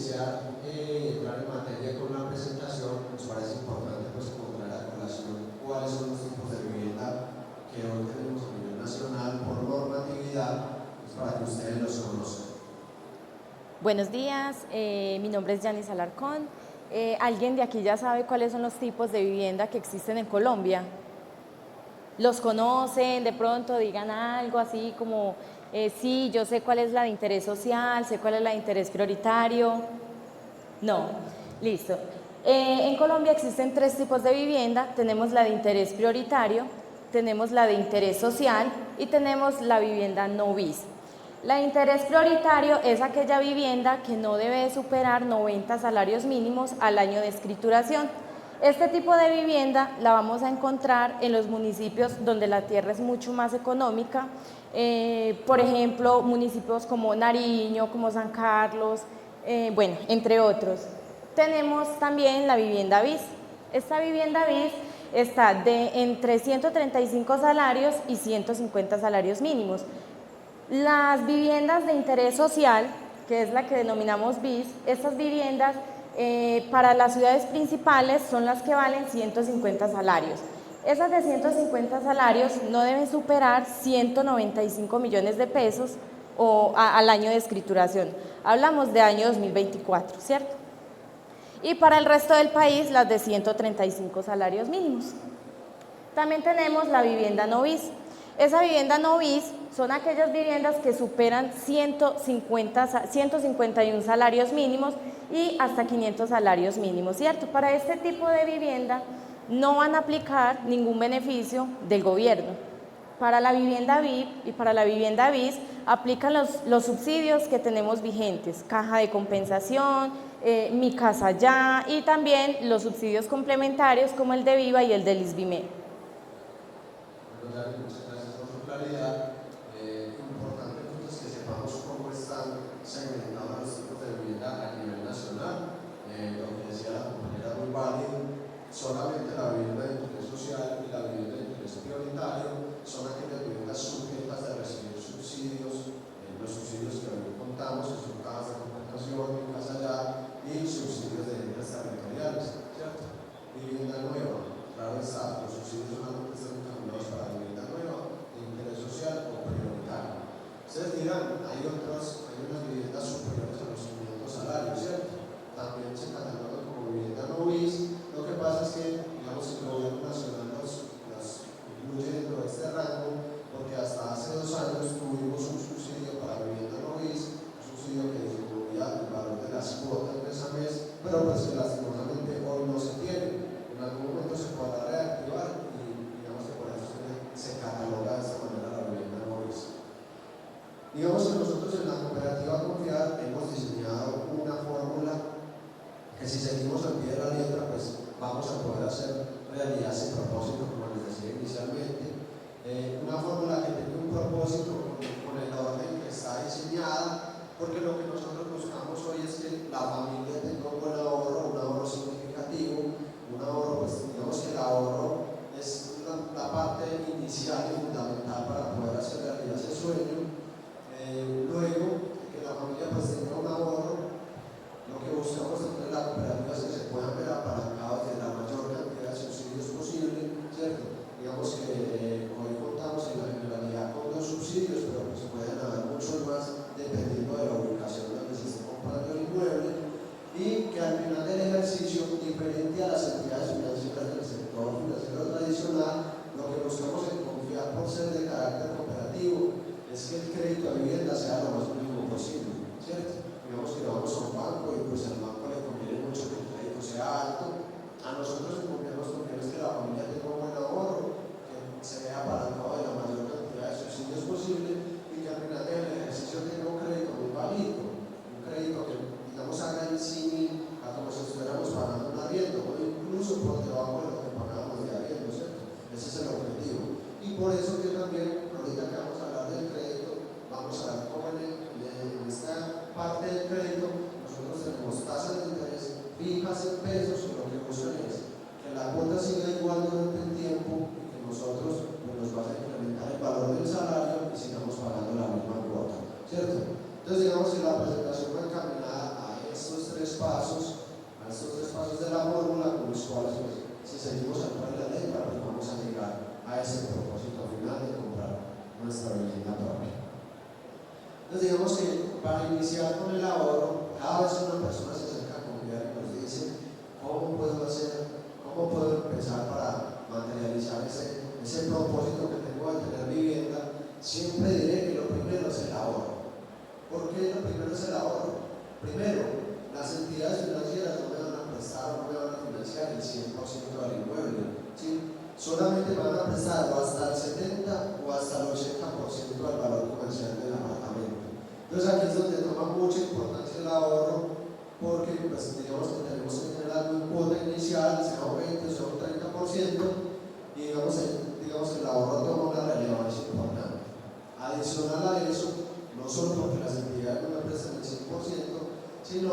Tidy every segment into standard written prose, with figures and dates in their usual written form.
iniciar entrar en materia con la presentación, nos parece importante pues como traer a colación cuáles son los tipos de vivienda que hoy tenemos a nivel nacional por normatividad, pues, para que ustedes los conozcan. Buenos días, mi nombre es Yanis Alarcón. ¿Alguien de aquí ya sabe cuáles son los tipos de vivienda que existen en Colombia? ¿Los conocen? De pronto digan algo así como, sí, yo sé cuál es la de interés social, sé cuál es la de interés prioritario. No, listo. En Colombia existen tres tipos de vivienda. Tenemos la de interés prioritario, tenemos la de interés social y tenemos la vivienda no bis. La de interés prioritario es aquella vivienda que no debe superar 90 salarios mínimos al año de escrituración. Este tipo de vivienda la vamos a encontrar en los municipios donde la tierra es mucho más económica, por ejemplo, municipios como Nariño, como San Carlos, bueno, entre otros. Tenemos también la vivienda bis. Esta vivienda bis está de entre 135 salarios y 150 salarios mínimos. Las viviendas de interés social, que es la que denominamos bis, estas viviendas para las ciudades principales son las que valen 150 salarios. Esas de 150 salarios no deben superar 195 millones de pesos al año de escrituración. Hablamos de año 2024, ¿cierto? Y para el resto del país, las de 135 salarios mínimos. También tenemos la vivienda no bis. Esa vivienda no bis son aquellas viviendas que superan 151 salarios mínimos y hasta 500 salarios mínimos, ¿cierto? Para este tipo de vivienda no van a aplicar ningún beneficio del gobierno. Para la vivienda VIP y para la vivienda bis aplican los subsidios que tenemos vigentes, caja de compensación, Mi Casa Ya y también los subsidios complementarios como el de Viva y el del ISBIME. Muchas gracias por su claridad. Importante entonces que sepamos cómo están segmentados los tipos de vivienda a nivel nacional. Lo que decía la compañera muy válido, solamente la vivienda de interés social y la vivienda de interés prioritario son aquellas viviendas sujetas de recibir subsidios, los subsidios que hoy contamos, que son cajas de compensación, Mi Casa Ya y subsidios de líneas territoriales, ¿cierto? Vivienda nueva, claro está, los subsidios solamente están encaminados para la vivienda nueva, de interés social o prioritario. Ustedes dirán, hay unas viviendas superiores a los 500 salarios, ¿cierto? También se catalogan como vivienda no bis. Lo que pasa es que, digamos, el gobierno nacional las incluye dentro de este rango, porque hasta hace 2 años tuvimos un subsidio para vivienda no bis, un subsidio que disminuía el valor de las cuotas mes a mes, pero pues que lastimosamente hoy no se tiene. En algún momento se podrá reactivar y digamos que por eso se cataloga de esta manera la vivienda no bis. Digamos que nosotros en la cooperativa Confiar hemos diseñado una fórmula que si seguimos al pie de la letra pues vamos a poder hacer realidad ese propósito como les decía inicialmente. Una fórmula que tiene un propósito con el orden que está diseñada, porque lo que nosotros buscamos hoy es que la familia tenga un buen ahorro, un ahorro significativo, un ahorro, pues digamos que el ahorro es la parte inicial y fundamental para poder hacer realidad ese sueño. Luego, que la familia pues tenga un ahorro, lo que buscamos dentro de la cooperativa es que se puedan ver apalancados de la mayor cantidad de subsidios posible, ¿cierto? Digamos que hoy contamos en la generalidad con 2 subsidios, pero pues pueden haber muchos más dependiendo de la ubicación donde se esté comprando el inmueble, y que al final del ejercicio, diferente a las entidades financieras del sector financiero tradicional, lo que buscamos en Confiar por ser de carácter cooperativo es que el crédito a vivienda sea lo más mínimo posible, ¿cierto? Digamos que vamos a un banco y pues al banco le conviene mucho que el crédito sea alto. A nosotros en Confiar nos conviene es que la familia tenga un buen ahorro, que se vea apalancado de la mayor cantidad de subsidios posible y que al final del ejercicio tenga un crédito muy válido, un crédito que digamos haga el símil a como si estuviéramos pagando un arriendo o incluso por debajo de lo que pagábamos de arriendo, ¿cierto? Ese es el objetivo. Y por eso que también, ahorita que vamos a hablar del crédito, vamos a ver cómo en esta parte del crédito nosotros tenemos tasas de interés fijas en pesos, que lo que buscan es que la cuota siga igual durante el tiempo y que nosotros pues, nos vaya a incrementar el valor del salario y sigamos pagando la misma cuota, ¿cierto? Entonces digamos que la presentación va encaminada a estos 3 la letra, pues vamos a llegar a ese propósito final de comprar nuestra vivienda propia. Entonces digamos que para iniciar con el ahorro, cada vez una persona se acerca con cuidado y nos dice cómo puedo hacer, cómo puedo empezar para materializar ese propósito que tengo de tener vivienda. Siempre diré que lo primero es el ahorro. ¿Por qué lo primero es el ahorro? Primero, las entidades financieras no me van a prestar, no me van a financiar el 100% del inmueble, ¿sí? Solamente me van a prestar o hasta el 70 o hasta el 80% del valor comercial del apartamento. Entonces aquí es donde toma mucha importancia el ahorro, porque pues, digamos que tenemos que tener alguna cuota inicial, sea un 20 o sea un 30%, y digamos que el ahorro toma una relevancia importante. Adicional a eso, no solo porque las entidades no me prestan el 100%, sino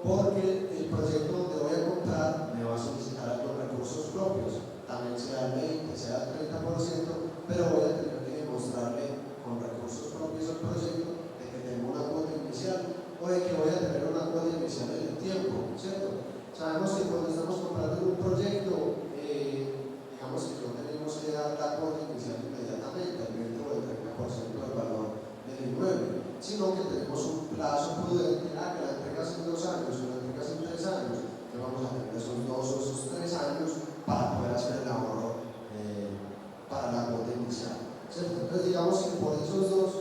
porque el proyecto donde voy a comprar me va a solicitar algunos recursos propios, también sea el 20, sea el 30%, pero voy a tener que demostrarle con recursos propios al proyecto de que tengo una cuota inicial o de que voy a tener una cuota inicial en el tiempo, ¿cierto? Sabemos que cuando estamos comprando un proyecto, digamos que no tenemos que dar la cuota inicial inmediatamente, el 20 o el 30% del valor del inmueble, sino que tenemos un plazo prudente, que la entregas en 2 años o la entregas en 3 años, que vamos a tener esos 2 o esos 3 años para poder hacer el ahorro para la cuota inicial, ¿cierto? Entonces digamos que por esos dos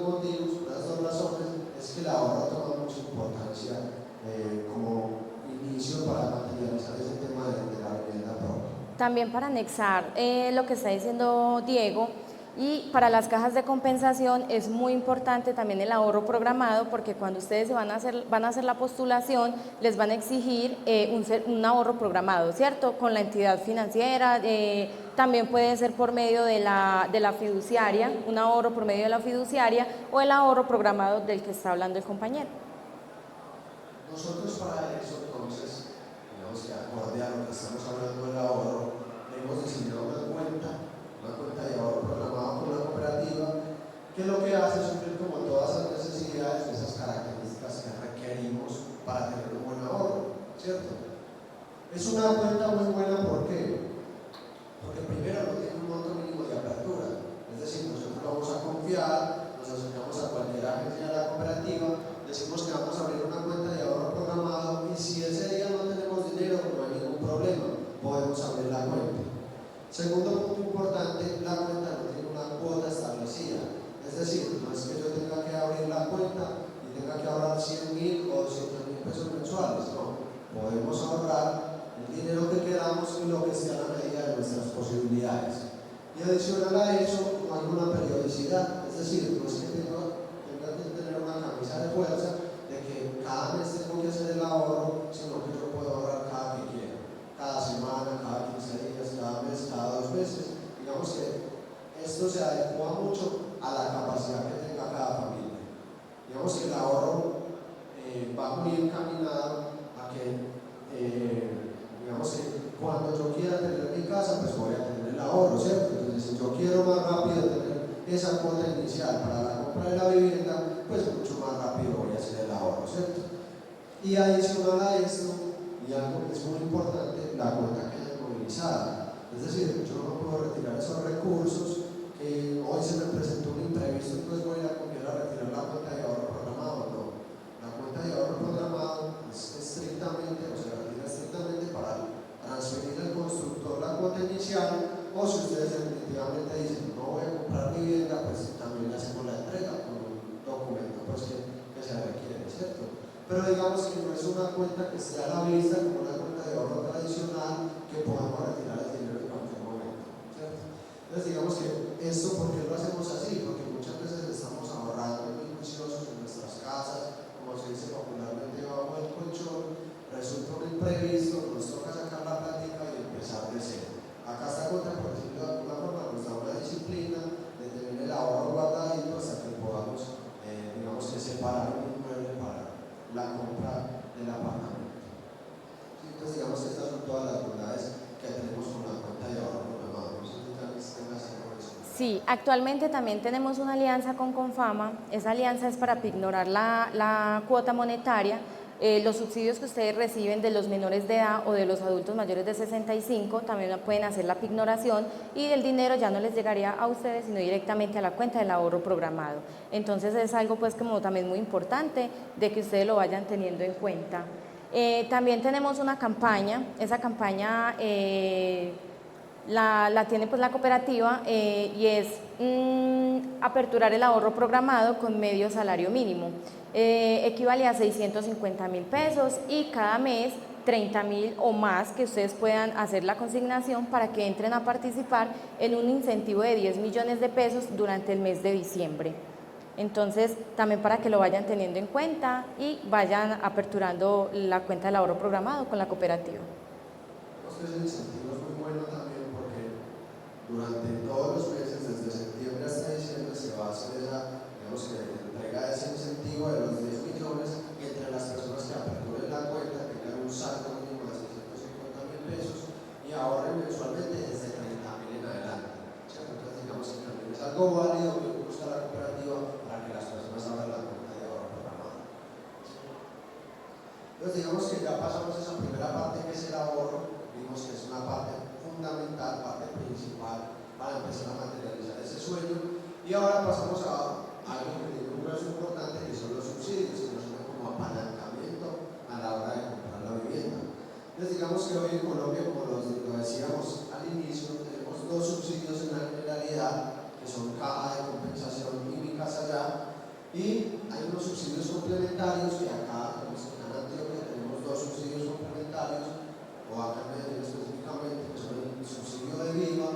motivos, por esas dos razones, es que el ahorro toma mucha importancia como inicio para materializar ese tema de la vivienda propia. También para anexar lo que está diciendo Diego, y para las cajas de compensación es muy importante también el ahorro programado, porque cuando ustedes van a hacer la postulación, les van a exigir un ahorro programado, ¿cierto? Con la entidad financiera, también puede ser por medio de la fiduciaria, un ahorro por medio de la fiduciaria o el ahorro programado del que está hablando el compañero. Nosotros para eso, entonces, digamos que acorde a lo que estamos hablando del ahorro, hemos diseñado una cuenta de ahorro programado con la cooperativa, que lo que hace es suplir como todas las necesidades de esas características que requerimos para tener un buen ahorro, ¿cierto? Es una cuenta muy buena, ¿por qué? Porque primero no tiene un monto mínimo de apertura, es decir, nosotros vamos a confiar, nos acercamos a cualquier agencia de la cooperativa, decimos que vamos a abrir una cuenta de ahorro programado y si ese día no tenemos dinero, no hay ningún problema, podemos abrir la cuenta. Segundo punto importante, la cuenta no tiene una cuota establecida, es decir, no es que yo tenga que abrir la cuenta y tenga que ahorrar 100.000 o 200.000 pesos mensuales, no, podemos ahorrar el dinero que queramos y lo que sea a la medida de nuestras posibilidades. Y adicional a eso, no hay una periodicidad, es decir, no es que tenga que tener una camisa de fuerza de que cada mes tengo que hacer el ahorro, sino que yo puedo ahorrar cada que quiera, cada semana, cada 15 días, cada mes, cada 2 meses. Digamos que esto se adecua mucho a la capacidad que tenga cada familia. Digamos que el ahorro va muy encaminado a que, digamos que cuando yo quiera tener mi casa, pues voy a tener el ahorro, ¿cierto? Entonces, si yo quiero más rápido tener esa cuota inicial para la compra de la vivienda, pues mucho más rápido voy a hacer el ahorro, ¿cierto? Y adicional a esto, y algo que es muy importante, la cuenta queda inmovilizada. Es decir, yo no puedo retirar esos recursos que hoy se me presentó un imprevisto, entonces voy a retirar la cuenta de ahorro programado. No, la cuenta de ahorro programado es estrictamente, o se retira estrictamente para transferir al constructor la cuota inicial, o si ustedes definitivamente dicen no voy a comprar vivienda, pues también le hacemos la entrega con un documento pues, que se requiere, ¿cierto? Pero digamos que no es una cuenta que esté a la vista como una cuenta de ahorro tradicional que podemos retirar el dinero en cualquier momento, ¿cierto? Entonces digamos que esto, ¿por qué lo hacemos así? Porque muchas veces estamos ahorrando muy juiciosos en nuestras casas, como se dice popularmente bajo el colchón, resulta un imprevisto, nos toca sacar la plática y empezar de cero. Acá esta cuenta, por decirlo de alguna forma, nos da una disciplina de tener el ahorro guardadito hasta que podamos, digamos que separar un inmueble para la compra del apartamento. Entonces digamos que estas son todas las bondades que tenemos con la cuenta de ahorro programado. No sé si tengas algo de eso. Sí, actualmente también tenemos una alianza con Confama. Esa alianza es para pignorar la cuota monetaria. Los subsidios que ustedes reciben de los menores de edad o de los adultos mayores de 65 también pueden hacer la pignoración y el dinero ya no les llegaría a ustedes sino directamente a la cuenta del ahorro programado. Entonces es algo pues como también muy importante de que ustedes lo vayan teniendo en cuenta. También tenemos una campaña, esa campaña la tiene pues la cooperativa y es aperturar el ahorro programado con medio salario mínimo. Equivale a 650.000 pesos y cada mes 30.000 o más que ustedes puedan hacer la consignación para que entren a participar en un incentivo de 10 millones de pesos durante el mes de diciembre. Entonces, también para que lo vayan teniendo en cuenta y vayan aperturando la cuenta del ahorro programado con la cooperativa. Ese incentivo es muy bueno también porque durante todos los meses, desde septiembre hasta diciembre, se va a hacer esa, digamos que entrega ese incentivo de los 10 millones y entre las personas que aperturen la cuenta tengan un saldo mínimo de 650.000 pesos y ahorren mensualmente desde 30.000 en adelante. ¿Cierto? Entonces, digamos que también es algo válido que busca la cooperativa para que las personas abran la cuenta de ahorro programado. Entonces, digamos que ya pasamos esa primera parte que es el ahorro. Vimos que es una parte fundamental, parte principal para empezar a materializar ese sueño. Y ahora pasamos a algo que tiene un peso importante, que son los subsidios, que nos sirven como apalancamiento a la hora de comprar la vivienda. Entonces, digamos que hoy en Colombia, como lo decíamos al inicio, tenemos dos subsidios en la generalidad, que son Caja de Compensación y Mi Casa Ya, y hay unos subsidios complementarios que acá, en Antioquia, tenemos dos subsidios complementarios, o acá en Medellín específicamente, que son el subsidio de Viva,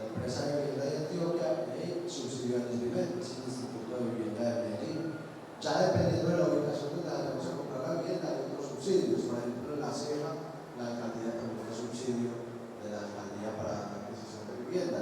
la empresa de vivienda de Antioquia, y el subsidio de Lisbibet, que es el Instituto de Vivienda de Medellín. Ya dependiendo de la ubicación donde vayamos a comprar la vivienda, hay otros subsidios, por ejemplo en La Ceja, la alcaldía también tiene subsidio de la alcaldía para la adquisición de vivienda.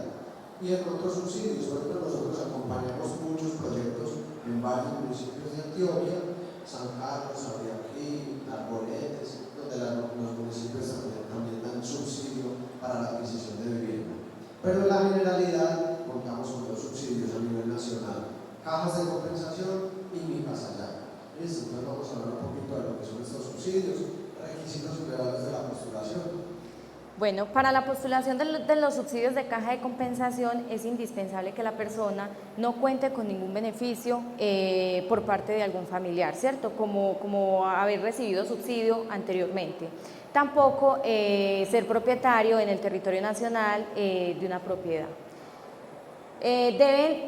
Y en otros subsidios, por ejemplo, nosotros acompañamos muchos proyectos en varios municipios de Antioquia, San Carlos, Abriaquí, Arboletes, donde los municipios también dan subsidio para la adquisición de vivienda. Pero en la generalidad contamos con dos subsidios a nivel nacional, cajas de compensación y Mi Casa Ya. ¿Listo? Entonces vamos a hablar un poquito de lo que son estos subsidios, requisitos legales de la postulación. Bueno, para la postulación de los subsidios de caja de compensación es indispensable que la persona no cuente con ningún beneficio por parte de algún familiar, ¿cierto? Como haber recibido subsidio anteriormente. Tampoco ser propietario en el territorio nacional de una propiedad.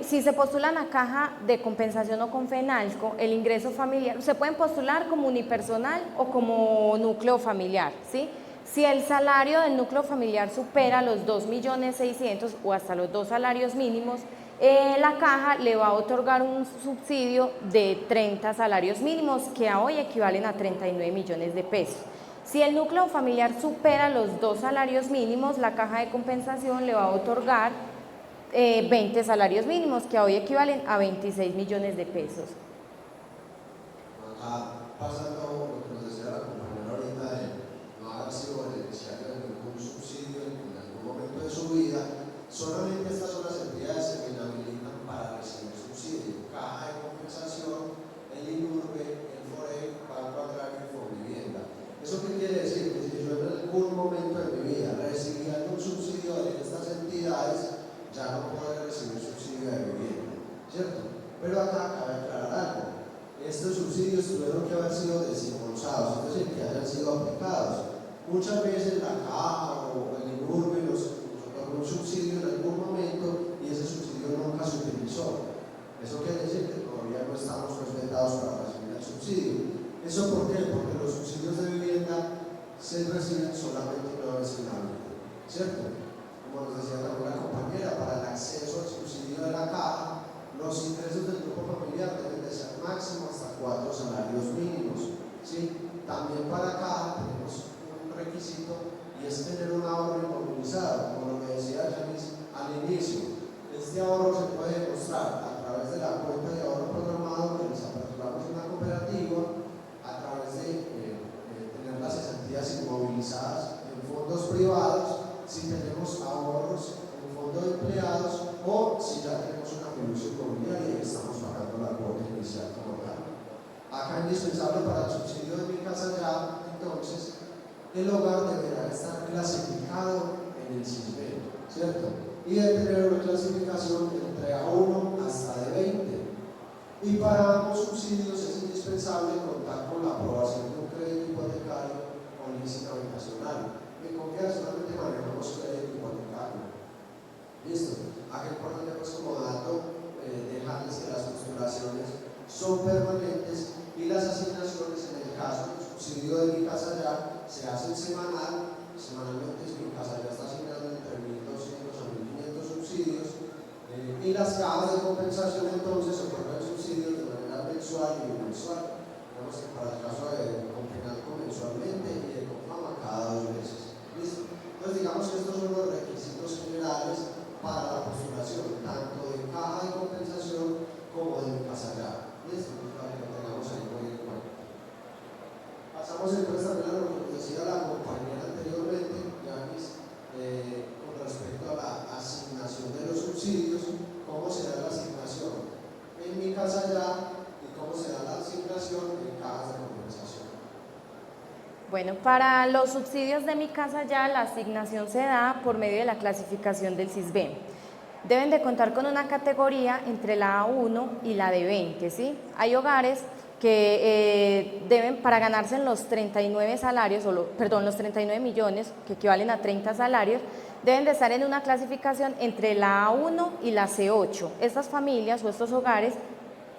Si se postulan a caja de compensación o con FENALCO, el ingreso familiar, se pueden postular como unipersonal o como núcleo familiar, ¿sí? Si el salario del núcleo familiar supera los 2.600.000 o hasta los 2 salarios mínimos, la caja le va a otorgar un subsidio de 30 salarios mínimos que a hoy equivalen a 39 millones de pesos. Si el núcleo familiar supera los 2 salarios mínimos, la caja de compensación le va a otorgar 20 salarios mínimos que a hoy equivalen a 26 millones de pesos. Pasando lo que nos decía la compañera ahorita de no haber sido beneficiario de ningún subsidio en algún momento de su vida, solamente estas son las entidades que me habilitan para recibir subsidio: Caja de Compensación, el INURBE, el FOREC, Banco Agrario y Fonvivienda. ¿Eso qué quiere decir? Que si yo en algún momento de mi vida recibí algún subsidio de estas entidades, ya no podré recibir subsidio de vivienda, ¿cierto? Pero acá cabe aclarar algo. Estos subsidios tuvieron que haber sido desembolsados, es decir, que hayan sido aplicados. Muchas veces la caja o el INURBE nos otorgó un subsidio en algún momento y ese subsidio nunca se utilizó. Eso quiere decir que todavía no estamos respetados para recibir el subsidio. ¿Eso por qué? Porque los subsidios de vivienda se reciben solamente una vez en la vida, ¿cierto? Como nos decía también la compañera, para el acceso al subsidio de la caja, los ingresos del grupo familiar deben de ser máximo hasta 4 salarios mínimos, ¿sí? También para caja tenemos un requisito y es tener un ahorro inmovilizado, como lo que decía Janice al inicio. Este ahorro se puede demostrar a través de la cuenta de ahorro programado que les aperturamos en la cooperativa, a través de tener las cesantías inmovilizadas en fondos privados, si tenemos ahorros en fondo de empleados o si ya tenemos una fiducia inmobiliaria y estamos pagando la cuota inicial como tal. Acá indispensable para el subsidio de mi casa ya, entonces, el hogar deberá estar clasificado en el CISBEN, ¿cierto? Y de tener una clasificación entre A1 hasta de 20. Y para ambos subsidios es indispensable contar con la aprobación de un crédito hipotecario o lícita habitacional. En confianza solamente manejamos crédito hipotecario. ¿Listo? Acá es importante, pues, como dato, dejarles que las postulaciones son permanentes y las asignaciones, en el caso del subsidio de mi casa ya, se hacen semanalmente. Si mi casa ya está asignando entre 1.200 a 1.500 subsidios, y las cajas de compensación entonces otorgan subsidios de manera mensual y bimensual. Digamos que para el caso de Compenalco mensualmente y de Confama cada 2 meses. ¿Listo? Entonces digamos que estos son los requisitos generales para la postulación, tanto de caja de compensación como de mi casa ya. ¿Listo? Para que lo tengamos ahí muy en cuenta. Pasamos entonces también a lo que decía la compañera anteriormente, Yanis, con respecto a la asignación de los subsidios, cómo será la asignación en mi casa ya y cómo será la asignación en cajas de compensación. Bueno, para los subsidios de mi casa ya la asignación se da por medio de la clasificación del CISBEN. Deben de contar con una categoría entre la A1 y la de 20, ¿sí? Hay hogares que deben, para ganarse los 39 salarios, los 39 millones, que equivalen a 30 salarios, deben de estar en una clasificación entre la A1 y la C8. Estas familias o estos hogares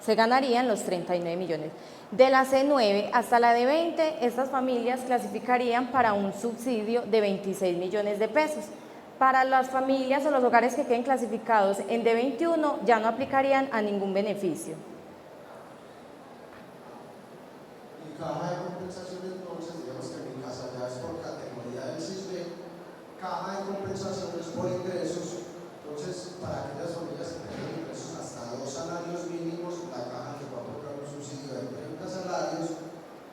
se ganarían los 39 millones. De la C9 hasta la de 20, estas familias clasificarían para un subsidio de 26 millones de pesos. Para las familias o los hogares que queden clasificados en D21 ya no aplicarían a ningún beneficio. Mi caja de compensación entonces, digamos que mi casa ya es por categoría del CISBEN, caja de compensación es por ingresos. Entonces, para aquellas familias que tengan ingresos hasta 2 salarios mínimos, la caja les va a otorgar un subsidio de 30 salarios,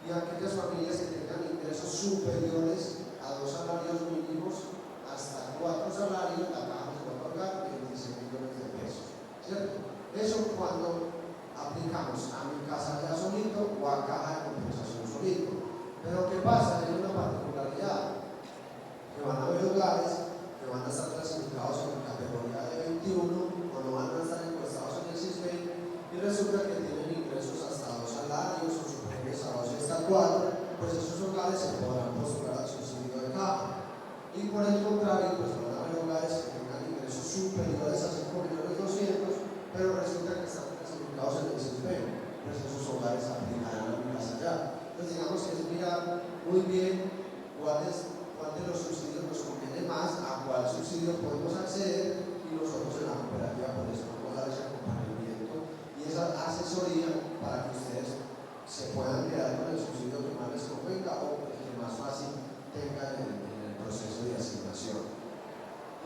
y aquellas familias que tengan ingresos superiores a 2 salarios mínimos hasta 4 salarios, la caja les va a otorgar 26 millones de pesos, ¿cierto? Eso cuando aplicamos a mi casa ya solito o a caja de compensación solito. Pero ¿qué pasa? Hay una particularidad, que van a haber hogares que van a estar clasificados en la categoría de 21 o no van a estar encuestados en el CISBEN y resulta que tienen ingresos hasta 2 salarios o superiores a 2 y hasta 4, pues esos hogares se podrán postular al subsidio de caja. Y por el contrario, pues van a haber hogares que tengan ingresos superiores a 5.200.000, pero resulta que están clasificados en el CISBEN, pues esos hogares aplicarán a mi casa ya. Entonces digamos que es mirar muy bien cuál de los subsidios nos conviene más, a cuál subsidio podemos acceder, y nosotros en la cooperativa pues les podemos dar ese acompañamiento y esa asesoría para que ustedes se puedan quedar con el subsidio que más les convenga o el que más fácil tengan en el proceso de asignación.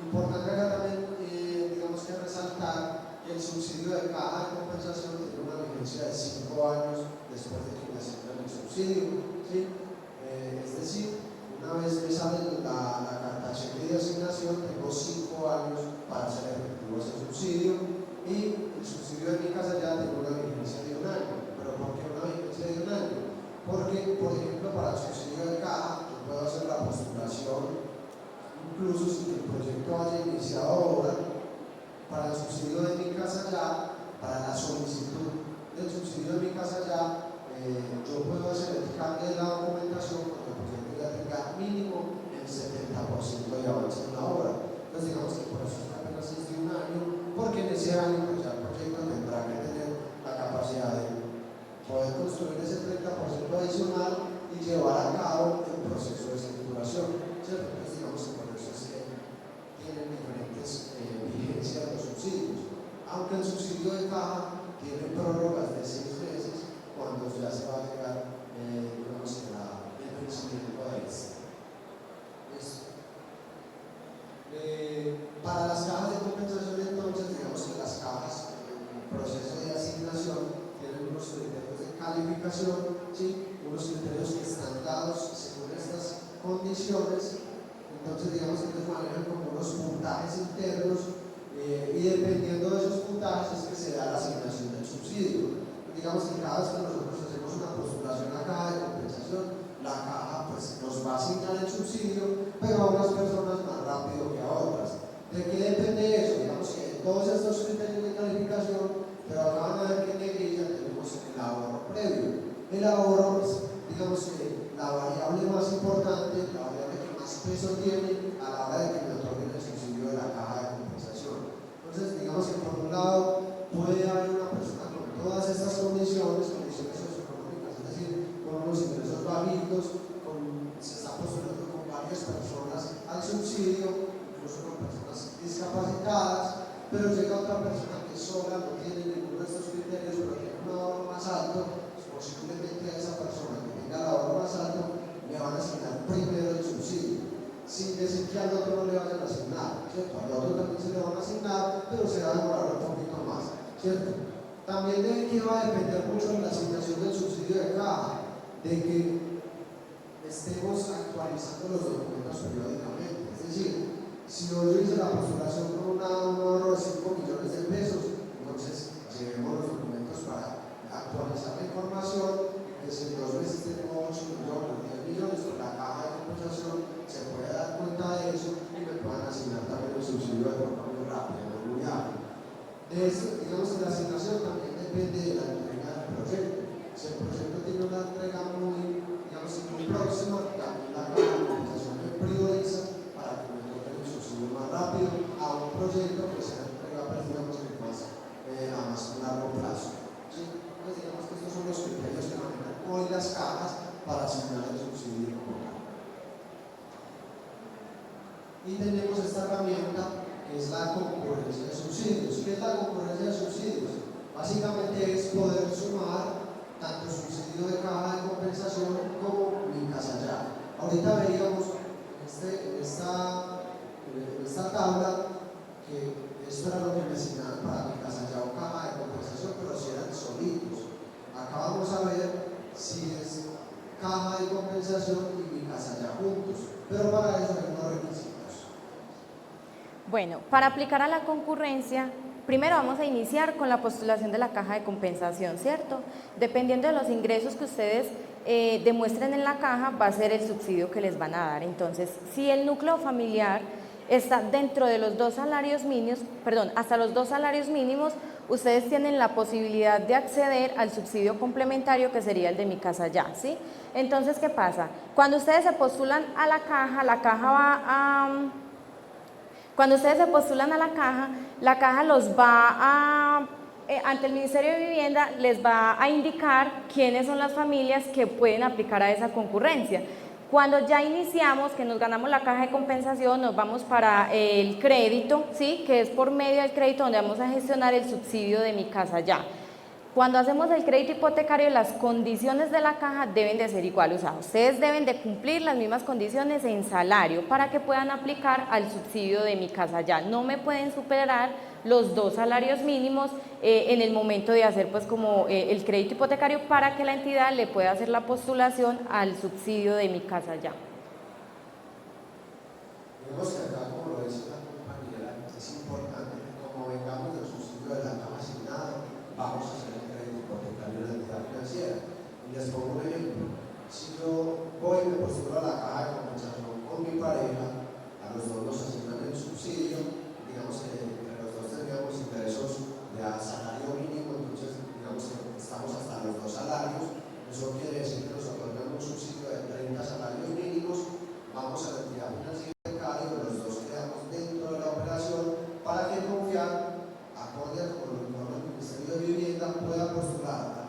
Importante acá también, digamos que resaltar que el subsidio de caja de compensación tiene una vigencia de 5 años después de que me asignan el subsidio, ¿sí? Es decir, una vez me sale la carta cheque de asignación, tengo 5 años para hacer efectivo ese subsidio, y el subsidio de mi casa ya tiene una vigencia de 1 año. ¿Pero por qué una vigencia de 1 año? Porque, por ejemplo, para el subsidio de caja, yo puedo hacer la postulación incluso si el proyecto haya iniciado ahora. Para el subsidio de mi casa ya, para la solicitud del subsidio de mi casa ya, yo puedo hacer el cambio de la documentación cuando el proyecto ya tenga mínimo el 70% de avance en la obra. Entonces digamos que por eso está apenas de 1 año, porque en ese año pues ya el proyecto tendrá que tener la capacidad de poder construir ese 30% adicional y llevar a cabo el proceso de escrituración, ¿cierto? Entonces digamos que por eso es que tienen diferentes vigencias los subsidios, aunque el subsidio de caja tiene prórrogas de 6 meses cuando ya se va a llegar digamos, el vencimiento de este. Para las cajas de compensación entonces, digamos que las cajas en proceso de asignación tienen unos criterios de calificación, ¿sí? Unos criterios que están dados según estas condiciones. Entonces digamos que ellos manejan como unos puntajes internos, y dependiendo de esos puntajes es que se da la asignación del subsidio. Digamos que cada vez que nosotros hacemos una ¿De qué depende eso? Digamos que todos estos criterios de calificación, pero acá van a ver que en negrilla tenemos el ahorro previo. El ahorro es, digamos que la variable más importante, la variable que más peso tiene a la hora de que me otorguen el subsidio de la caja de compensación. Entonces, digamos que por un lado puede haber una persona con todas estas condiciones socioeconómicas, es decir, con unos ingresos bajitos, se está postulando con varias personas al subsidio, incluso con personas discapacitadas, pero llega otra persona que sola no tiene ninguno de estos criterios, pero tiene un ahorro más alto, pues posiblemente a esa persona que tenga el ahorro más alto le van a asignar primero el subsidio, sin decir que al otro no le vayan a asignar, ¿cierto? Al otro también se le van a asignar, pero se va a demorar un poquito más, ¿cierto? También de que va a depender mucho de la asignación del subsidio de caja, de que estemos actualizando los documentos periódicamente. Es decir, si hoy yo hice la postulación con un ahorro de 5 millones de pesos, entonces llevemos los documentos para actualizar la información, que si en 2 meses tengo 8 millones, 10 millones, con la caja de compensación se puede dar cuenta de eso y me puedan asignar también el subsidio de forma muy rápida, muy ágil. De eso, digamos que la asignación también depende de la entrega del proyecto. Si el proyecto tiene una entrega muy próxima, también la caja de compensación me prioriza para que me toque el subsidio más rápido a un proyecto que sea entrega digamos que más a más largo plazo. ¿Sí? Pues digamos que estos son los criterios que manejan hoy las cajas para asignar el subsidio local. Y tenemos esta herramienta que es la concurrencia de subsidios. ¿Qué es la concurrencia de subsidios? Básicamente es poder sumar tanto subsidio de caja de compensación como mi casa ya. Ahorita veíamos en esta tabla que esto era lo que me asignaban para mi casa ya o caja de compensación, pero si eran solitos. Acá vamos a ver si es caja de compensación y mi casa ya juntos, pero para eso hay unos requisitos. Bueno, para aplicar a la concurrencia, primero vamos a iniciar con la postulación de la caja de compensación, ¿cierto? Dependiendo de los ingresos que ustedes demuestren en la caja, va a ser el subsidio que les van a dar. Entonces, si el núcleo familiar está dentro de los 2 salarios mínimos, hasta los 2 salarios mínimos, ustedes tienen la posibilidad de acceder al subsidio complementario que sería el de Mi Casa Ya, ¿sí? Entonces, ¿qué pasa? Cuando ustedes se postulan a la caja va a... Cuando ustedes se postulan a la caja los va a, ante el Ministerio de Vivienda, les va a indicar quiénes son las familias que pueden aplicar a esa concurrencia. Cuando ya iniciamos, que nos ganamos la caja de compensación, nos vamos para el crédito, ¿sí? Que es por medio del crédito donde vamos a gestionar el subsidio de Mi Casa Ya. Cuando hacemos el crédito hipotecario, las condiciones de la caja deben de ser iguales, o sea, ustedes deben de cumplir las mismas condiciones en salario para que puedan aplicar al subsidio de Mi Casa Ya. No me pueden superar los 2 salarios mínimos en el momento de hacer pues como el crédito hipotecario para que la entidad le pueda hacer la postulación al subsidio de Mi Casa Ya. Vemos que acá, como lo dice la compañera, es importante que como vengamos del subsidio de la caja asignada, vamos a hacer el crédito hipotecario de la entidad financiera. Y les pongo un ejemplo. Si yo voy y me postulo a la caja de compensación con mi pareja, a los dos nos asignan el subsidio, digamos que entre los dos tendríamos ingresos de salario mínimo, entonces digamos que estamos hasta los 2 salarios, eso quiere decir que nos otorgan un subsidio de 30 salarios mínimos, vamos a la entidad financiera y los dos quedamos dentro de la operación para que confiar, acorde a como lo informa el Ministerio de Vivienda, pueda postular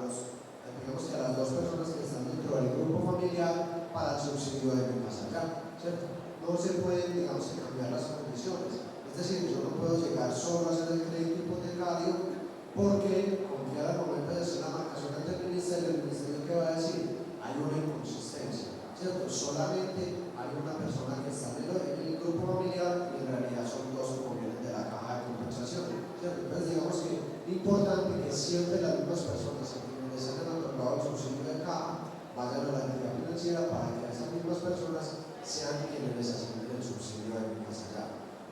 digamos que a las 2 personas que están dentro del grupo familiar para el subsidio de Mi Casa Ya, ¿cierto? No se pueden, digamos, cambiar las condiciones. Es decir, yo no puedo llegar solo a hacer el crédito hipotecario porque confiar al momento de hacer la marcación ante el Ministerio que va a decir, hay una inconsistencia, ¿cierto? Solamente hay una persona que está en el grupo familiar y en realidad son 2 como vienen de la caja de compensación, ¿cierto? Entonces digamos que es importante que siempre las mismas personas a quienes les hayan otorgado el subsidio de caja vayan a la entidad financiera para que esas mismas personas sean quienes les asignen el subsidio de Mi Casa Ya.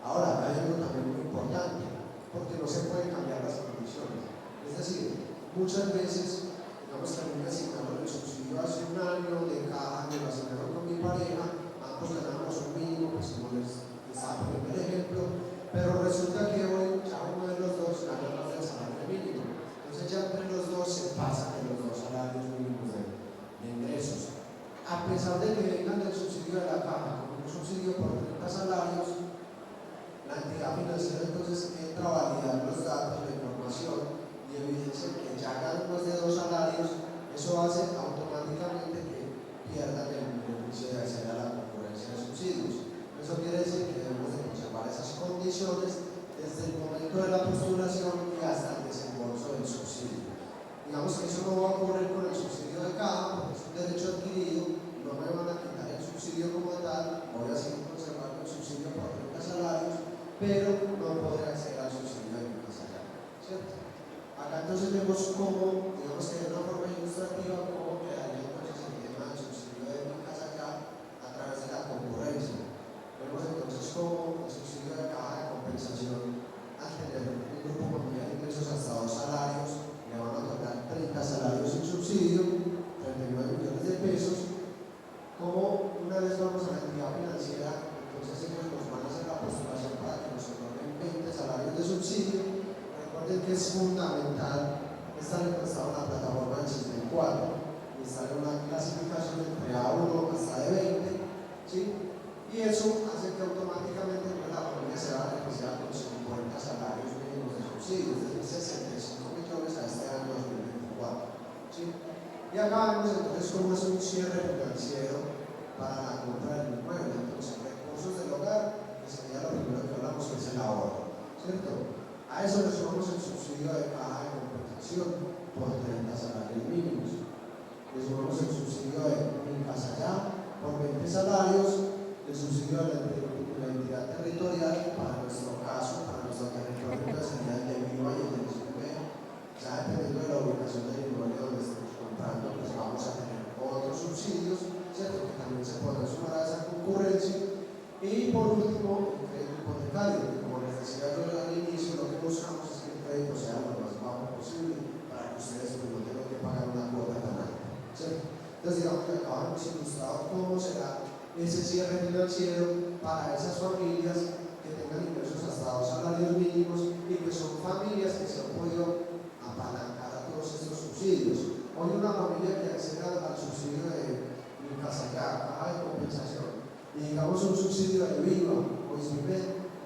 Ahora, hay algo también muy importante, porque no se pueden cambiar las condiciones. Es decir, muchas veces, digamos que a mí me asignaron el subsidio hace un año de caja, me lo asignaron con mi pareja, ambos ganamos un mínimo, pues como les estaba poniendo el ejemplo, pero tercero entonces entra a validar los datos, la información y evidencia que ya ganan más de 2 salarios, eso hace automáticamente que pierdan el beneficio de acceder a la concurrencia de subsidios. Eso quiere decir que debemos de conservar esas condiciones desde el momento de la postulación y hasta el desembolso del subsidio. Digamos que eso no va a ocurrir con el subsidio de caja, porque es un derecho adquirido, no me van a quitar el subsidio como tal, voy a seguir conservando el subsidio por 30 salarios, pero no podré acceder al subsidio de mi casa ya, ¿cierto? Acá entonces vemos cómo, digamos que de una forma ilustrativa, cómo quedaría entonces el tema del subsidio de mi casa ya a través de la concurrencia. Vemos entonces cómo el subsidio de caja de compensación, al tener un grupo familiar de ingresos hasta 2 salarios, le van a otorgar 30 salarios sin subsidio, 39 millones de pesos. Como una vez vamos a la entidad financiera, entonces ellos nos van a hacer la postulación para que nos otorguen 20 salarios de subsidio. Recuerden que es fundamental estar encuestado en la plataforma del Sistema 4 y estar en una clasificación entre A1 hasta de 20, ¿sí? Y eso hace que automáticamente la familia se va a beneficiar con 50 salarios mínimos de subsidio, es decir, 65 millones a este año 2024, ¿sí? Y acá vemos entonces cómo es un cierre financiero para la compra del inmueble. Entonces, recursos del hogar, que sería lo primero que hablamos, que es el ahorro, ¿cierto? A eso le sumamos el subsidio de caja de compensación por 30 salarios mínimos. Le sumamos el subsidio de Mi Casa Ya por 20 salarios, el subsidio de la entidad territorial, para nuestro caso, para nuestro territorio, sería el de Viva y el de SPB. Ya dependiendo de la ubicación del inmueble donde estemos comprando, pues vamos a tener otros subsidios, ¿cierto? Que también se pueden sumar a esa concurrencia. Y por último, el crédito hipotecario, que como les decía yo al inicio, lo que buscamos es que el crédito sea lo más bajo posible para que ustedes pues, no tengan que pagar una cuota tan alta, ¿cierto? Entonces digamos que acá hemos ilustrado cómo será ese cierre financiero para esas familias que tengan ingresos hasta 2 salarios mínimos y que son familias que se han podido apalancar a todos estos subsidios. Hoy una familia que acceda al subsidio de Mi Casa Ya, caja de compensación, y digamos un subsidio de Viva o SPB,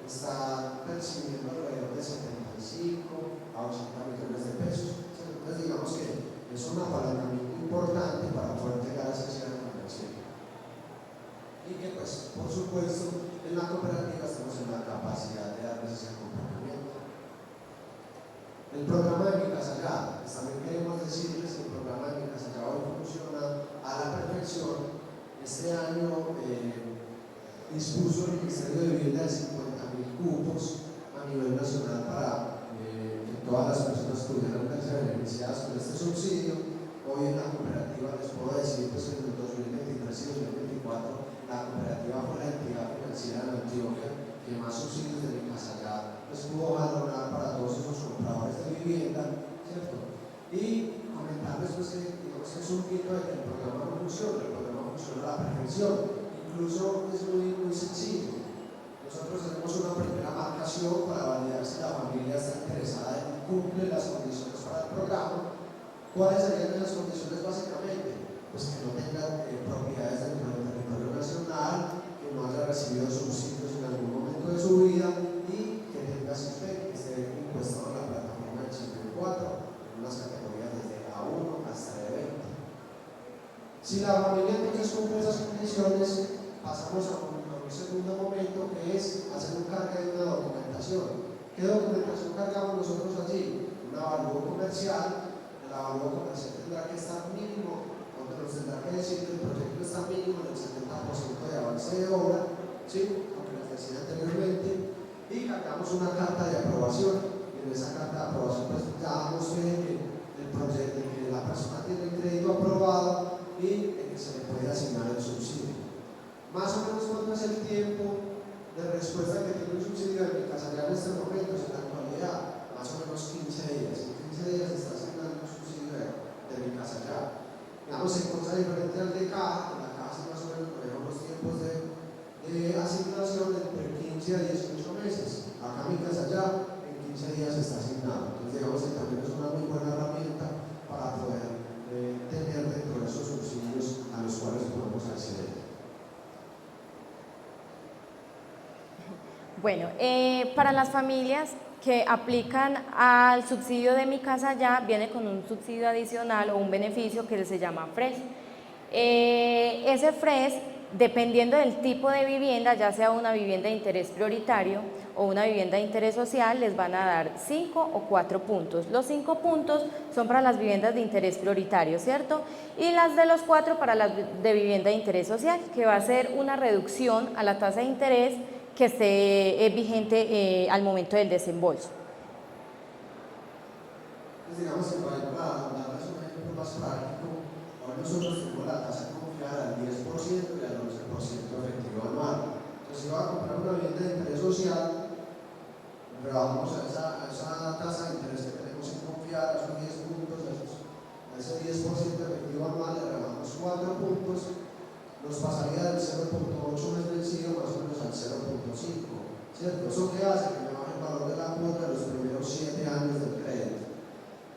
está percibiendo alrededor de 75 a 80 millones de pesos. Entonces digamos que es un apalancamiento importante para poder llegar a ese cierre financiero. Y que pues, por supuesto, en la cooperativa estamos en la capacidad de darles ese acompañamiento. El programa de Mi Casa Ya, pues también queremos decirles que el programa de Mi Casa Ya hoy funciona a la perfección. Este año dispuso el Ministerio de Vivienda de 50.000 cupos a nivel nacional para que todas las personas pudieran verse beneficiadas con este subsidio. Hoy en la cooperativa les puedo decir pues, que en el 2023 y 2024 la cooperativa fue la entidad financiera de Antioquia que más subsidios de Mi Casa Ya pues, pudo valorar para todos esos compradores de vivienda, ¿cierto? Y comentarles pues, que digamos que es un mito de que el programa no funciona, el programa funciona a la perfección, incluso es muy sencillo. Nosotros hacemos una primera marcación para validar si la familia está interesada y cumple las condiciones para el programa. ¿Cuáles serían esas condiciones básicamente? Pues que no tenga propiedades dentro del territorio nacional, que no haya recibido subsidios en algún momento de su vida y que tenga SISBEN, que esté impuesto en la plataforma del SISBEN 4, en unas categorías desde A1 hasta E20. Si la familia entonces cumple esas condiciones, pasamos a un segundo momento que es hacer un cargue de una documentación. ¿Qué documentación cargamos nosotros allí? Un avalúo comercial. El avalúo comercial tendrá que estar mínimo, donde nos tendrá que decir que el proyecto está mínimo en el 70% de avance de obra, ¿sí? Como les decía anteriormente, y cargamos una carta de aprobación. Y en esa carta de aprobación pues ya damos fe de que el proyecto, de que la persona tiene el crédito aprobado y de que se le puede asignar el subsidio. Más o menos cuánto es el tiempo de respuesta que tiene un subsidio de Mi Casa Ya en este momento, en la actualidad, más o menos 15 días. En 15 días se está asignando un subsidio de Mi Casa Ya. Digamos, en cosa diferente al de caja, en la caja sí más o menos ponemos los tiempos de asignación entre 15 a 18 meses. Acá Mi Casa Ya en 15 días se está asignado. Entonces, digamos que también es una muy buena herramienta para poder tener dentro de esos subsidios a los cuales podemos acceder. Bueno, para las familias que aplican al subsidio de Mi Casa Ya, viene con un subsidio adicional o un beneficio que se llama FRES. Ese FRES, dependiendo del tipo de vivienda, ya sea una vivienda de interés prioritario o una vivienda de interés social, les van a dar 5 o 4 puntos. Los 5 puntos son para las viviendas de interés prioritario, ¿cierto? Y las de los 4 para las de vivienda de interés social, que va a ser una reducción a la tasa de interés que esté vigente al momento del desembolso. Pues digamos que para darles un ejemplo más práctico, hoy nosotros tenemos la tasa confiada al 10% y al 11% efectivo anual. Entonces, si va a comprar una vivienda de interés social, rebajamos esa tasa de interés que tenemos en confiar, esos 10 puntos, a ese 10% efectivo anual le rebajamos 4 puntos, nos pasaría del 0.8 mes vencido más o menos al 0.5, ¿cierto? ¿Eso qué hace? Que me baje el valor de la cuota de los primeros 7 años del crédito.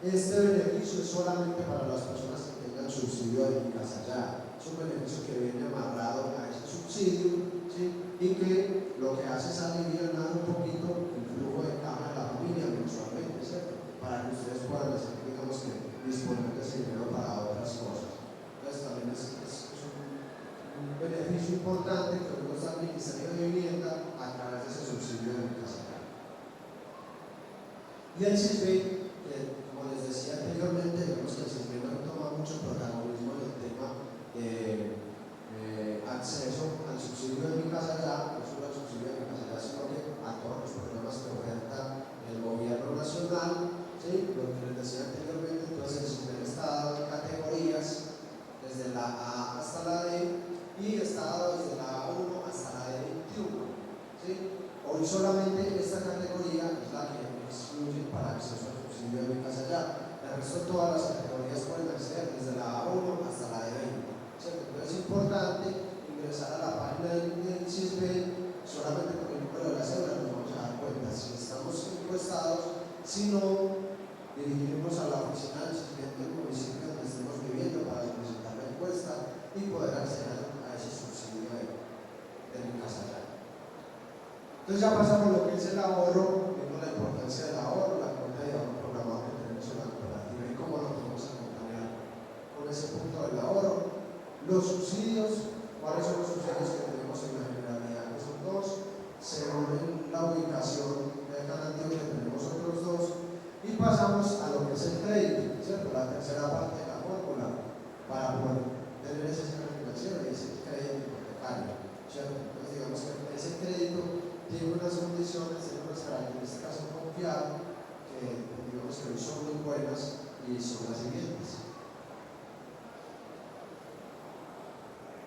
Este beneficio es solamente para las personas que tengan subsidio de Mi Casa Ya. Es un beneficio que viene amarrado a ese subsidio, ¿sí? Y que lo que hace es aliviar un poquito el flujo de caja de la familia mensualmente, ¿cierto? Para que ustedes puedan hacer, digamos que, disponer de ese dinero para otras cosas. Entonces también es un beneficio importante que nos da el Ministerio de Vivienda a través de ese subsidio de Mi Casa Ya. Y el CISBEN, como les decía anteriormente, digamos que el CISBEN no toma mucho protagonismo en el tema de acceso al subsidio de Mi Casa Ya, no solo al subsidio de Mi Casa Ya, sino que a todos los programas que oferta el gobierno nacional, ¿sí? Lo que les decía anteriormente. Entonces el CISBEN está dado en categorías desde la A hasta la D, y está dado desde la A1 hasta la D21, ¿sí? Hoy solamente esta categoría es la que excluye para acceso al subsidio de Mi Casa Ya. El resto de todas las categorías pueden acceder desde la A1 hasta la D20, ¿cierto? Entonces es importante ingresar a la página del CISBEN. Solamente con el número de la cédula nos vamos a dar cuenta si estamos encuestados, si no, dirigirnos a la oficina del CISBEN del municipio donde estemos viviendo para solicitar la encuesta y poder acceder a ese subsidio de Mi Casa Ya. Entonces ya pasamos lo que es el ahorro, vimos la importancia del ahorro, la cuenta de ahorro programado que tenemos en la cooperativa y cómo lo podemos acompañar con ese punto del ahorro. Los subsidios, ¿cuáles son los subsidios que tenemos en la generalidad? Que son dos, según la ubicación del canal que tenemos otros dos, y pasamos a lo que es el crédito, ¿cierto? La tercera parte de la fórmula para poder tener ese sistema financiero y ese crédito hipotecario, ¿cierto? Entonces digamos que ese crédito tiene unas condiciones, tiene unas características en confiado que digamos que hoy son muy buenas y son las siguientes.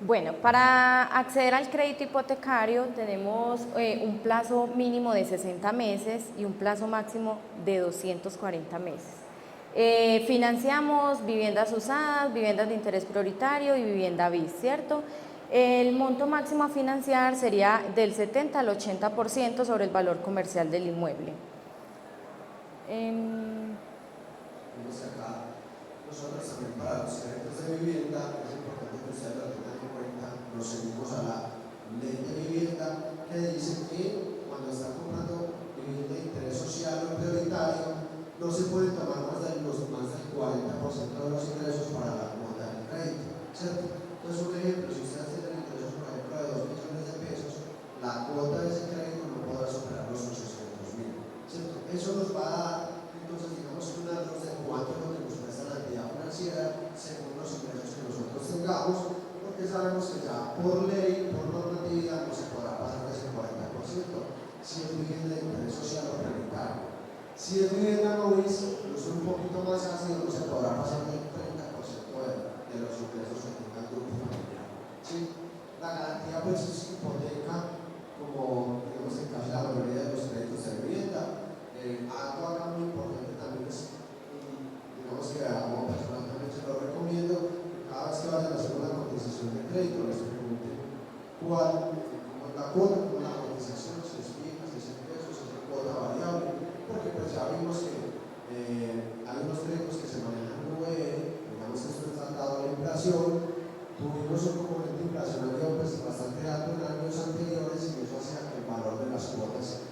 Bueno, para acceder al crédito hipotecario tenemos un plazo mínimo de 60 meses y un plazo máximo de 240 meses. Financiamos viviendas usadas, viviendas de interés prioritario y vivienda BIS, ¿cierto? El monto máximo a financiar sería del 70 al 80% sobre el valor comercial del inmueble. Vemos acá, nosotros también para los créditos de vivienda, es importante que ustedes lo tengan en cuenta, nos seguimos a la ley de vivienda que dice que cuando están comprando vivienda de interés social o prioritario, no se pueden tomar más del 40% de los ingresos para la cuota del crédito, ¿cierto? Entonces, un ejemplo, si ustedes tienen ingresos, por ejemplo, de 2 millones de pesos, la cuota de ese crédito no podrá superar los 800.000, ¿cierto? Eso nos va a dar, entonces, digamos, un datos de cuánto es lo que nos presta la entidad financiera según los ingresos que nosotros tengamos, porque sabemos que ya por ley, por normatividad, no se podrá pasar de ese 40% si es vivienda de interés social o prioritario. Si es vivienda no BIS, incluso un poquito más ácido, no se podrá pasar del 30% de los ingresos que tenga el grupo familiar, ¿sí? La garantía pues es hipoteca, como digamos en caso de la mayoría de los créditos de vivienda. Algo acá muy importante también es, digamos que como personal también se lo recomiendo, cada vez que vayan a hacer una cotización de crédito, les pregunten cómo es la cuota, cómo es la cotización, si es fija, si es en pesos, si es cuota variable, porque pues ya vimos que hay unos créditos que se manejan en VR, digamos que esto está dado a la inflación. Tuvimos un componente inflacionario pues bastante alto en años anteriores y eso hacía que el valor de las cuotas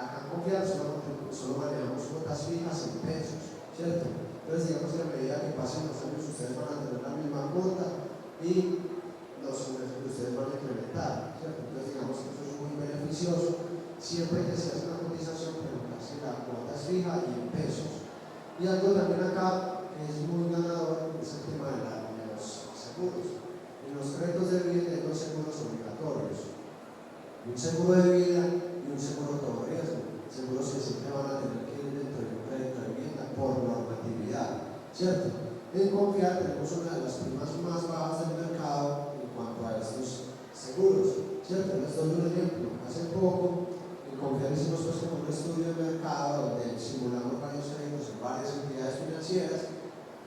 acá en Confiar solo manejamos cuotas fijas en pesos, ¿cierto? Entonces digamos que a medida que pasen los años ustedes van a tener la misma cuota y los ingresos que ustedes van a incrementar, ¿cierto? Entonces digamos que eso es muy beneficioso siempre que se hace una cotización, pero casi la cuota es fija y en pesos. Y algo también acá que es muy ganador es el tema de los seguros. En los créditos de vivienda hay dos seguros obligatorios, un seguro de vida y un seguro de todo riesgo, seguros que siempre van a tener que ir dentro de un crédito de vivienda por normatividad, ¿cierto? En Confiar tenemos una de las primas más bajas del mercado en cuanto a estos seguros, ¿cierto? Les doy un ejemplo. Hace poco en Confiar hicimos pues como un estudio de mercado donde simulamos varios créditos en varias entidades financieras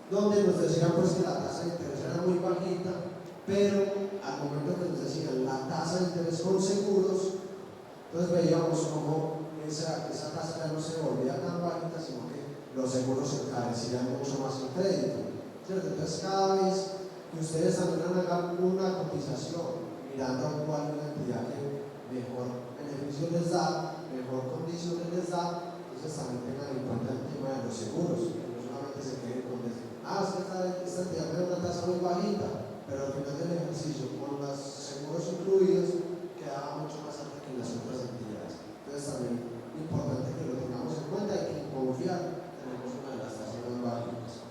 donde nos decían pues que la tasa de interés era muy bajita, pero al momento que nos decían la tasa de interés con seguros, entonces veíamos como esa tasa ya no se volvía tan bajita, sino que los seguros se encarecían mucho más el crédito, ¿cierto? Entonces cada vez que ustedes también hagan una cotización mirando cuál es la entidad que mejor beneficio les da, mejor condición les da, entonces también tengan en cuenta el tema de los seguros, que no solamente se queden con decir, es que esta entidad me da una tasa muy bajita, pero al final del ejercicio con los seguros incluidos quedaba mucho más alta que en las otras entidades. Entonces también es importante que lo tengamos en cuenta y que en Confiar tenemos una de las tasas más bajitas.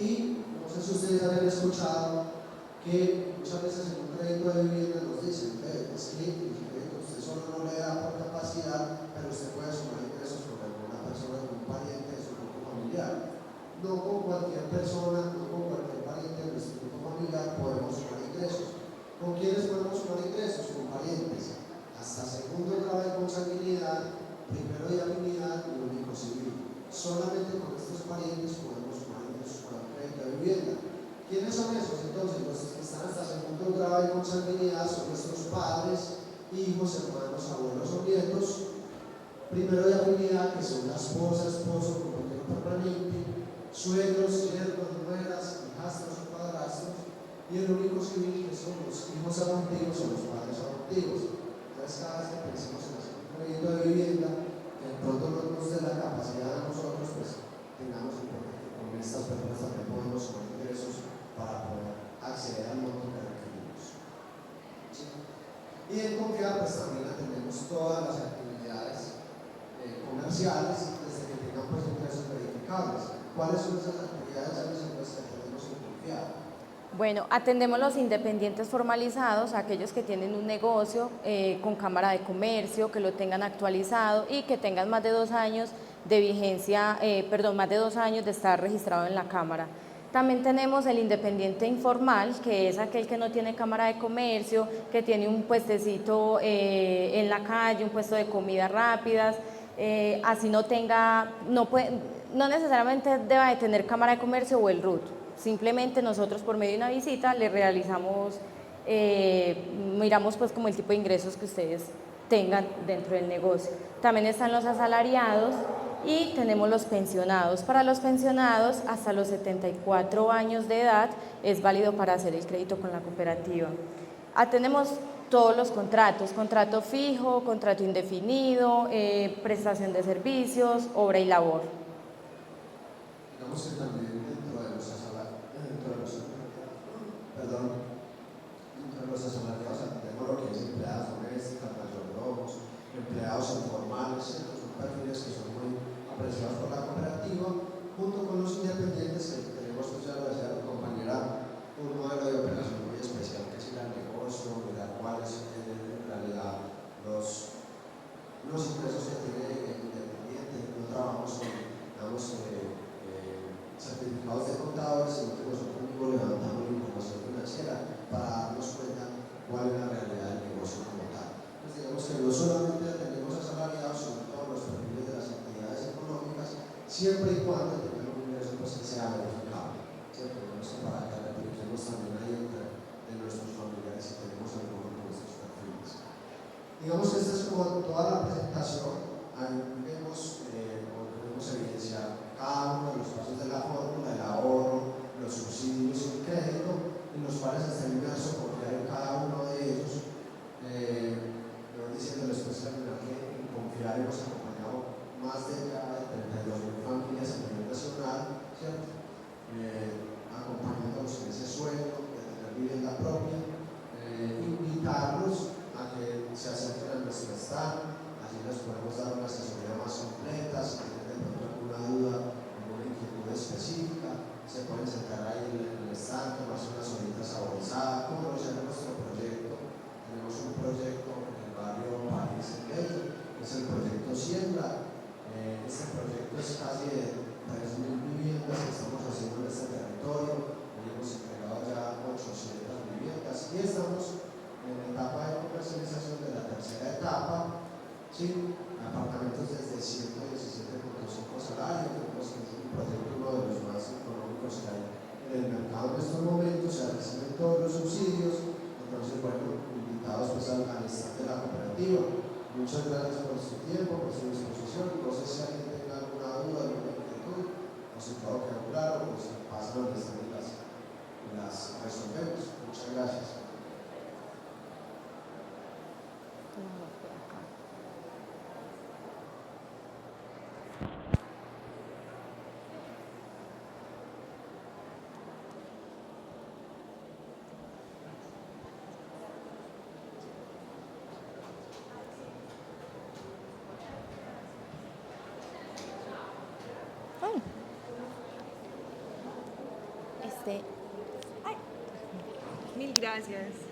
Y no sé si ustedes han escuchado que muchas veces en un crédito de vivienda nos dicen, es que el crédito usted solo no le da por capacidad, pero usted puede sumar ingresos con alguna persona, con un pariente de su grupo familiar. No con cualquier persona, no con cualquier pariente de nuestro grupo familiar podemos sumar ingresos. ¿Con quiénes podemos sumar ingresos? Con parientes. Hasta segundo grado de consanguinidad, primero de afinidad y único civil. Solamente con estos parientes podemos sumar ingresos para el crédito de vivienda. ¿Quiénes son esos? Entonces, los que están hasta segundo grado de consanguinidad son nuestros padres, hijos, hermanos, abuelos o nietos. Primero de afinidad, que son la esposa, esposo, compañero permanente, suegros, siervos, nueras, hijastros o padrastros, y el único civil, que son los hijos adoptivos o los padres adoptivos. Entonces, cada vez que pensemos en hacer un proyecto de vivienda, que de pronto no nos dé la capacidad a nosotros, pues tengamos en cuenta que con estas personas también podemos sumar ingresos para poder acceder al monto que requerimos. ¿Sí? Y en Confiar, pues también atendemos todas las actividades comerciales desde que tengan pues ingresos verificables. ¿Cuáles son esas actividades que tenemos en Confiar? Bueno, atendemos los independientes formalizados, aquellos que tienen un negocio con cámara de comercio, que lo tengan actualizado y que tengan más de 2 años de vigencia, más de 2 años de estar registrado en la cámara. También tenemos el independiente informal, que es aquel que no tiene cámara de comercio, que tiene un puestecito en la calle, un puesto de comidas rápidas, así no tenga, no necesariamente deba de tener cámara de comercio o el RUT. Simplemente nosotros por medio de una visita le realizamos, miramos pues como el tipo de ingresos que ustedes tengan dentro del negocio. También están los asalariados y tenemos los pensionados. Para los pensionados hasta los 74 años de edad es válido para hacer el crédito con la cooperativa. Atendemos todos los contratos, contrato fijo, contrato indefinido, prestación de servicios, obra y labor. Digamos que también dentro de los asalariados atendemos lo que es empleadas domésticas, mayordomos, empleados informales, son perfiles que son muy apreciados por la cooperativa, junto con los independientes que tenemos, pues ya lo decía mi compañera, un modelo de operación muy especial que es ir al negocio, mirar cuáles son en realidad los ingresos que tiene el independiente. No trabajamos con, digamos, certificados de contadores, sino que nosotros mismos levantamos la información financiera para darnos cuenta cuál es la realidad del negocio como tal. Entonces digamos que no solamente atendemos asalariados, sino todos los perfiles de las actividades económicas, siempre y cuando tengan un ingreso pues, que sea verificable, ¿cierto? Para que repliquemos también ahí de nuestros familiares si tenemos alguno de nuestros perfiles. Digamos que esta es como toda la presentación. Ahí vemos o podemos evidenciar cada uno de los pasos de la fórmula, el ahorro, los subsidios y el crédito, en los cuales está inmerso Confiar en cada uno de ellos. Diciéndoles pues al final que Ya hemos acompañado más de 32.000 familias a nivel nacional, ¿cierto? Acompañándolos en ese sueño de tener vivienda propia, invitarlos a que se acerquen a nuestro stand, allí les podemos dar una asesoría más completa, si tienen de pronto alguna duda, alguna inquietud específica, se pueden sentar ahí en el stand, tomarse unas horitas saborizadas, conocer nuestro proyecto. Tenemos un proyecto en el barrio París en Medellín, que es el proyecto Siembra. Este proyecto es casi de 3.000 viviendas que estamos haciendo en este territorio. Hoy hemos entregado ya 800 viviendas y estamos en la etapa de comercialización de la tercera etapa, ¿sí? Apartamentos desde 117.5 salarios, tenemos que es un proyecto uno de los más económicos que hay en el mercado en estos momentos, se reciben todos los subsidios. Entonces, bueno, invitados pues al stand de la cooperativa. Muchas gracias por su tiempo, por su disposición. No sé si alguien tenga alguna duda, alguna inquietud, o si todo quedó claro, pues pasan al stand y las resolvemos. Muchas gracias. Ay. Ay. Mil gracias.